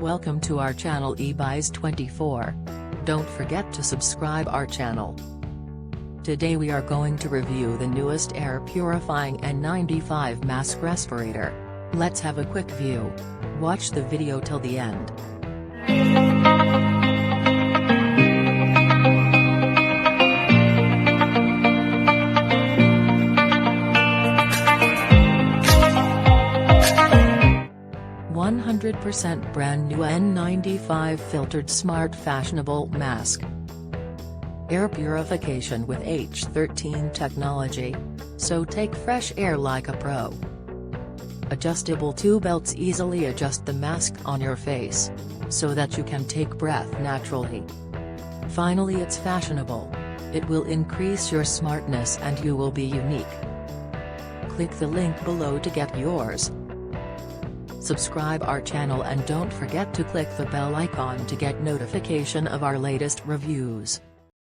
Welcome to our channel eBuys24. Don't forget to subscribe our channel. Today we are going to review the newest air purifying n95 mask respirator. Let's have a quick view. Watch the video till the end. %, brand new N95 filtered smart fashionable mask. Air purification with H13 technology, so take fresh air like a pro. Adjustable two belts easily adjust the mask on your face, so that you can take breath naturally. Finally, it's fashionable. It will increase your smartness and you will be unique. Click the link below to get yours. Subscribe our channel and don't forget to click the bell icon to get notification of our latest reviews.